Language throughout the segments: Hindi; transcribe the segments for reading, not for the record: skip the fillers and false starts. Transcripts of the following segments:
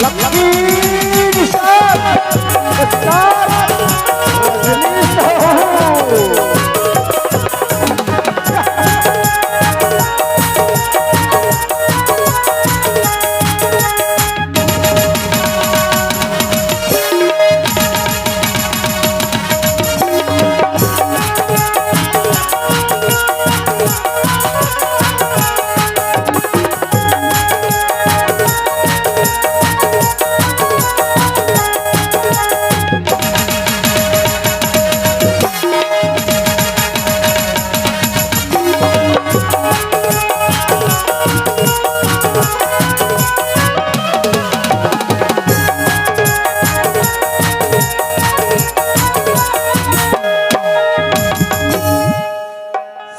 लकी निशान स्टार रिलीज हो।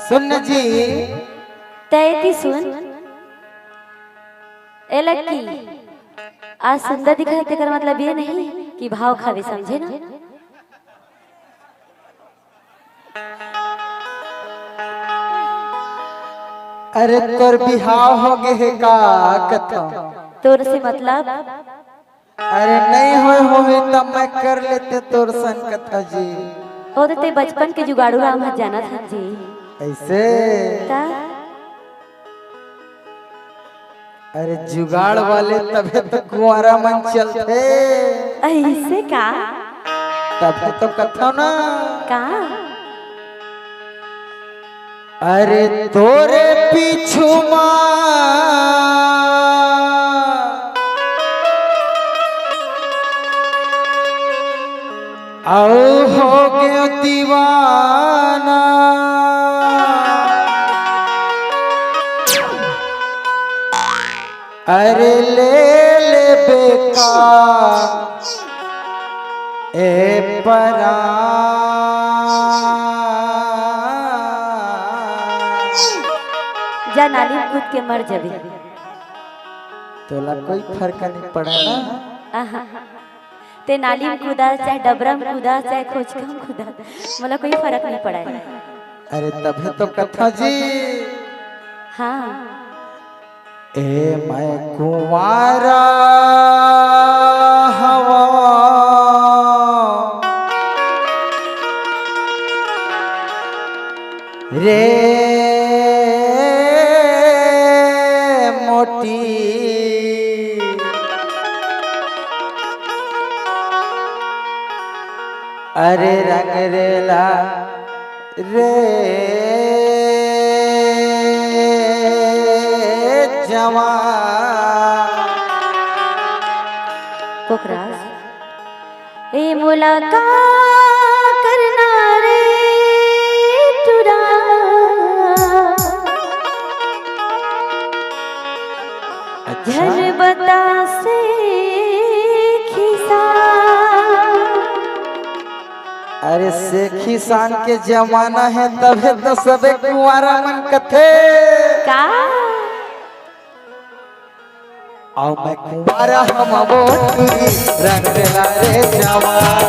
सुन जी तैती सुन ए लकी आज सुंदर दिखाई तेकर मतलब ये नहीं कि भाव खावे समझे ना। अरे तोर बिहाव हो गे है का कथा तोर से मतलब अरे नहीं हो तब मैं कर लेते तोर सन कथा जी। ओ तो ते बचपन के जुगाड़ू राम हज जाना था जी ऐसे ता? अरे जुगाड़ वाले तबे तो कुंवारा मन चलते ऐसे का तबे तो कथा ना का अरे तोरे पीछू आओ हो गयो दीवाना अरे ले बेकार ए परा जा नाली कूद के मर जबी तोला कोई फर्क नहीं पड़ा ना। आहा ते नाली में कूदा चाहे डबरा में कूदा चाहे खोज में कूदा मतलब कोई फर्क नहीं पड़ा है। अरे तभी तो कथा जी हाँ ए मैं कुंवारा हवा रे मोटी अरे रंग रेला रे पोखराज ए मुलाकात करना रे तुरा झर बता से खिसा अरे सेखी सान के जमाना है तबे तो सबे कुंवारा मन कथे का आओ मैं कुंवारा हम बोटुरी रंग रेला रे जवान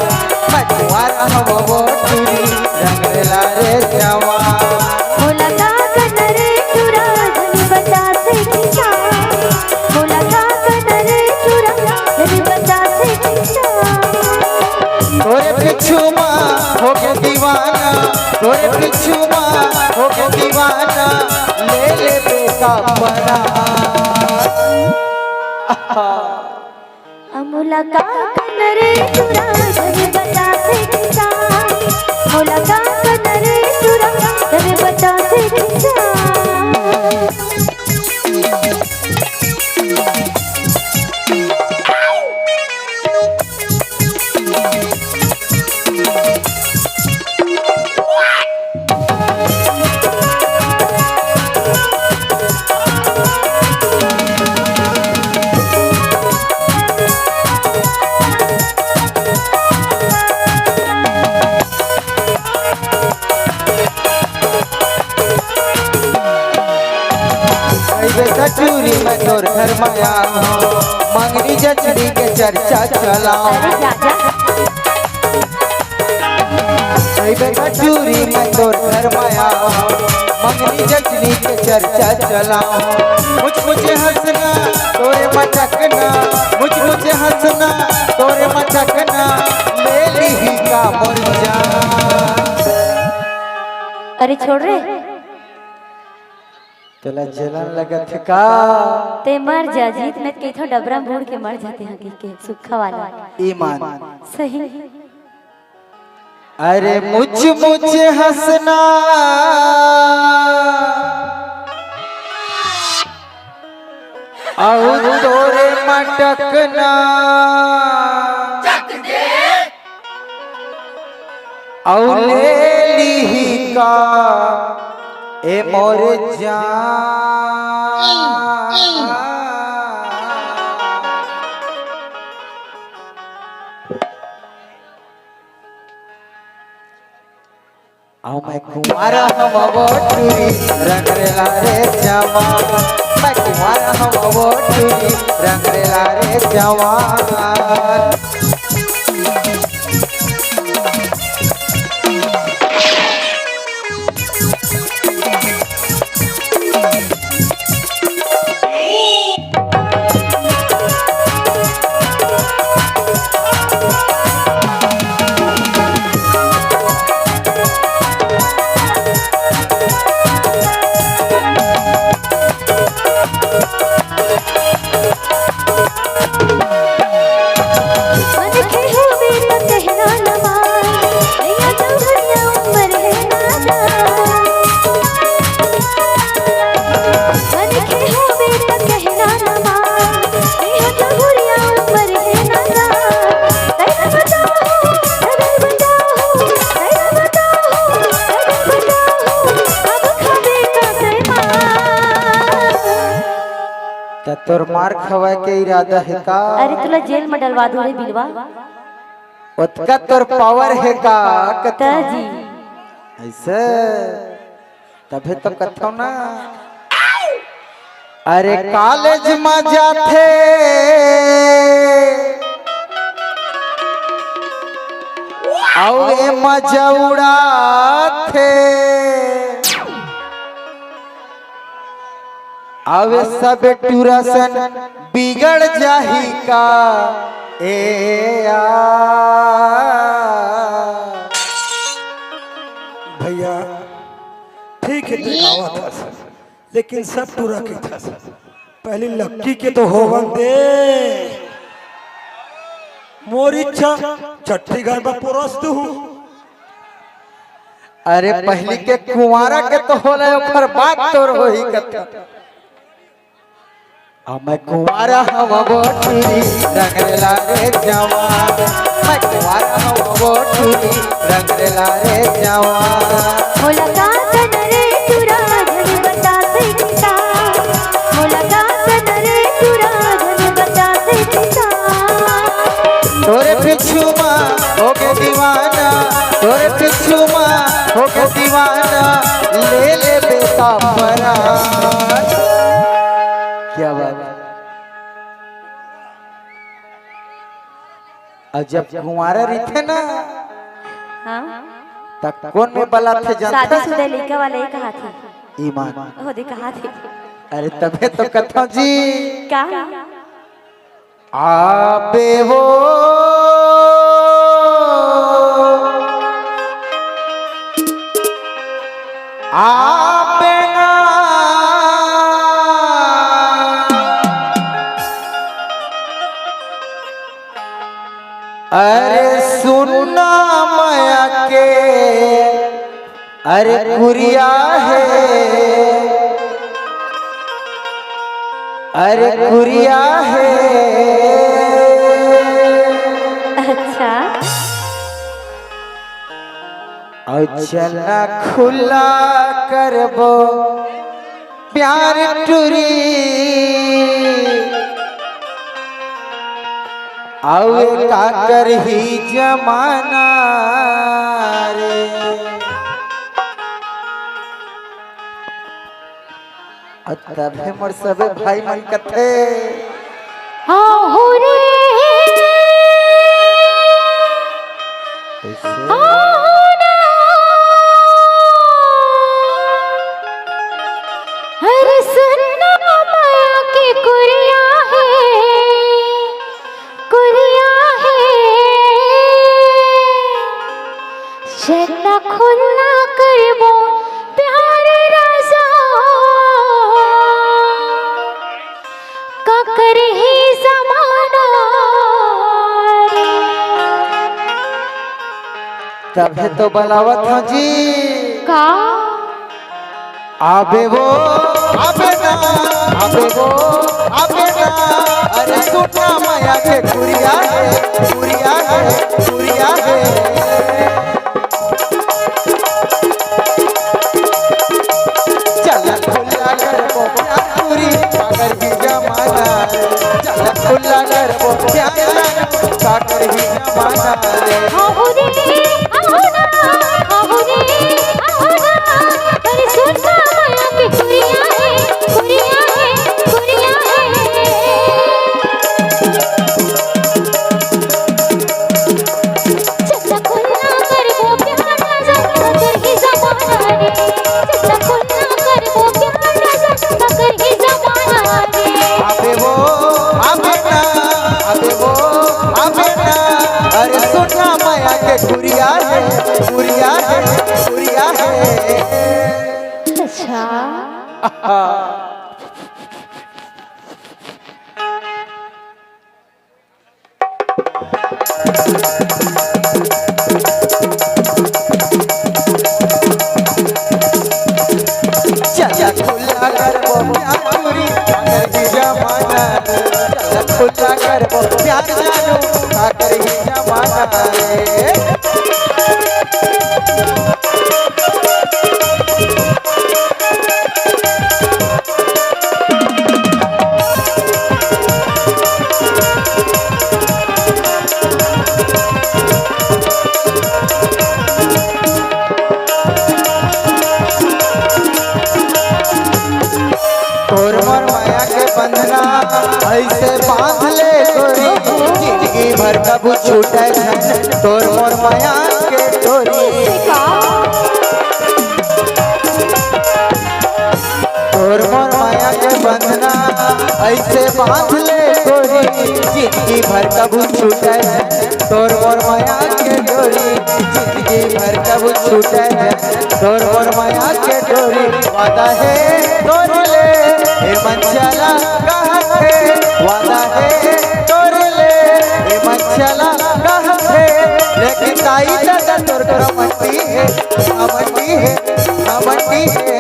मैं कुंवारा हम बोटुरी रंग रेला रे जवान मुलाकात करना रे तुरा झर बता से खिसा मुलाकात करना रे तुरा झर बता से खिसा तोरे पिछू माँ हो गए दीवाना तोरे पिछू माँ हो गए दीवाना ले बेटा बना मुलाकात करना रे तुरा झर बता से खिसा मुलाकात करना रे तुरा झर बता से खिसा चूरी में तोर घर माया मंगनी जचड़ी के चर्चा चलाओ चूरी में तोर घर माया मंगनी जचड़ी के चर्चा चलाओ मुझ मुझे हंसना तोरे मचकना मुझ मुझे अरे छोड़ रे, तोला जलन लगत है का? ते मर जा, जीत में कई थो डबरा मोड़ के मर जाते हैं के सुखा वाला ईमान सही। अरे मुझ हंसना और तोरे मटकना और ले ली का ए मोर जान। आओ मैं कुंवारा हम बोटुरी रंग रेला रे जवान। मैं कुंवारा हम बोटुरी रंग रेला रे जवान। तोर मार खवा के इरादा है का? अरे तुला जेल में डलवा दूं रे बिलवा। उतका तोर पावर है का? कता जी ऐसे तबे तो कथो ना। अरे कॉलेज में जाते और मजा उड़ाते आवे सब टूरसन बिगड़ जाही का ए भैया ठीक है दिखावा था सर, लेकिन सब पूरा के था सर। पहले लक्की के तो होवन दे मोर इच्छा छठी घर में पुरस दू। अरे पहली के कुंवारा के तो होला ओकर बात तोर होही कथा। मैं कुंवारा हम बोटुरी रंग रेला रे जवान। मैं कुंवारा हम बोटुरी रंग रेला रे जवान। मुलाकात नरे तुरा धन बता से किसा, मुलाकात नरे तुरा धन बता से किसा। तोरे पिछू माँ हो के दीवाना, तोरे पिछू माँ हो के दीवाना ले ले बेटा परान। क्या बात है? और जब कुंवारा रहते ना हाँ तब कौन में बला थे जानता? शादीशुदा लड़का वाला ही कहा था। ईमान ओ दे कहा थे। अरे तबे तो कथा जी क्या आबे हो आबे ना अरे सुनना माया के अरे कुरिया है अरे कुरिया है। अच्छा और चलना खुला करबो प्यार टुरी आवे का कर ही जमाना रे। तबे मोर सबे भाई मन कथे हाँ हो रे हर सुनना माया की कुरिया है चलना खुला करबो तभी तो बलावत हूँ जी का आबे वो आबे ना आबे वो आबे ना अरे सुना माया के कुरिया है कुरिया है कुरिया है चल खुला कर वो प्यार पूरी सागर भी जमाना चल खुला कर वो प्यार सागर भी जमाना आहुरे आहुरा आहुरे आहुरा अरे सुनना माया की कुरिया है कुरिया है कुरिया है चचा खुला कर वो प्यार सागर ही जमाना रे चचा खुला कर वो प्यार सागर ही जमाना रे आबे वो आबे ना आबे वो आबे ना अरे सुना माया के कुरिया है कुरिया है कुरिया है अच्छा चल खुला कर वो प्यार पूरी सागर भी जमाना चल खुला कर वो प्यार जानू सागर भी जमाना रे तोर मोर माया के बंधना ऐसे बांध ले तोरी जिंदगी भर कबू छूटे छन तोर मोर माया के तोरी तोर मोर माया के बंधना ऐसे बांध ले तोरी जिंदगी भर कबू छूटे तोर मोर माया के डोरी जिंदगी भर कबू छूटे तोर मोर माया के डोरी वादा है तोर ले हे मंचला कहत है वादा है तोर ले हे मंचला कहत है लेकिन ताई दादा तोर मंडी है मंडी है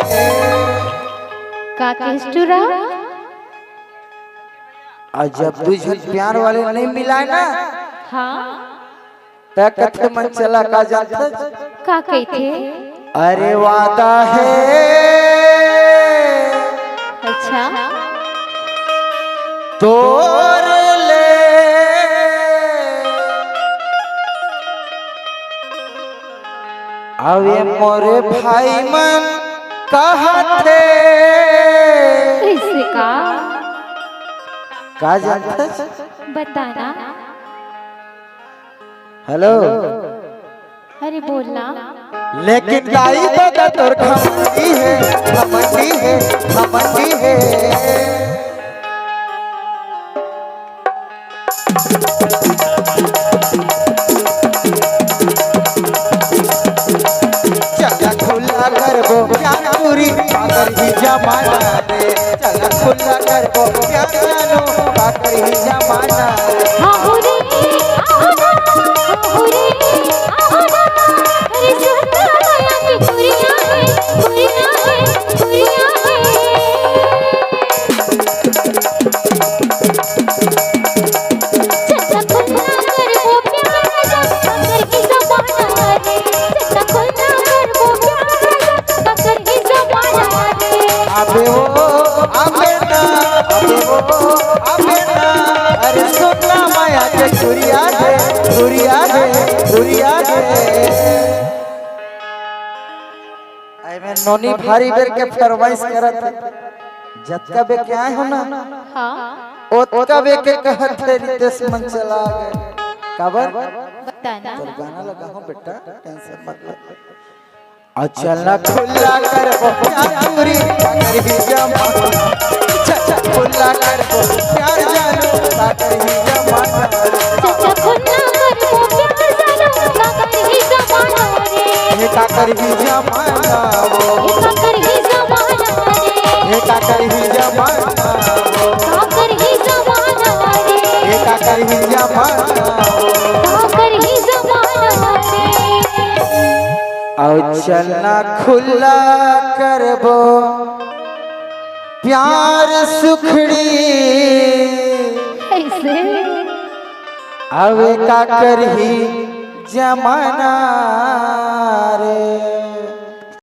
का केस्टुरा आज जब तुझे प्यार वाले नहीं मिला ना हाँ तो कथे मन चला का जाता का कहते अरे वादा है अच्छा तोर ले अवे मोरे भाई मन कहते कैसे का जानता बताना हेलो अरे बोलना लेकिन गाई दादा तोर घमंडी है घमंडी है घमंडी है चला खुला कर वो प्यार पूरी सागर ही जमाना रे चला खुला कर वो प्यार जानो सागर ही जमाना रे आहुरे आहुरा आहुरे आहुरा अरे सुनना माया की कुरिया है कुरिया है कुरिया है चचा खुला कर वो प्यार सागर ही जमाना रे चचा खुला कर वो प्यार सागर ही जमाना रे आबे वो आबे ना आबे वो आबे ना अरे सुना माया के कुरिया है कुरिया है कुरिया है आई मैं नोनी भारी बेर के फरमाइश करत है जतका बे क्या है हो ना हाँ ओतका बे के कहत है रितेश मन चला गए काबर बताना तो गाना लगा हो बेटा टेंशन मत ले अचला खुला कर वो प्यार पूरी सागर भी जमाना चचा खुला कर वो प्यार जानो सागर ही जमाना चचा खुला कर वो प्यार जानो सागर ही जमाना रे हे काकर ही जमाना वो ये सागर ही जमाना रे हे काकर ही जमाना वो सागर ही जमाना रे हे काकर ही जमाना वो सागर ही जमाना रे और चलना खुला करबो प्यार सुखड़ी ऐसे अब का करही जमाना रे।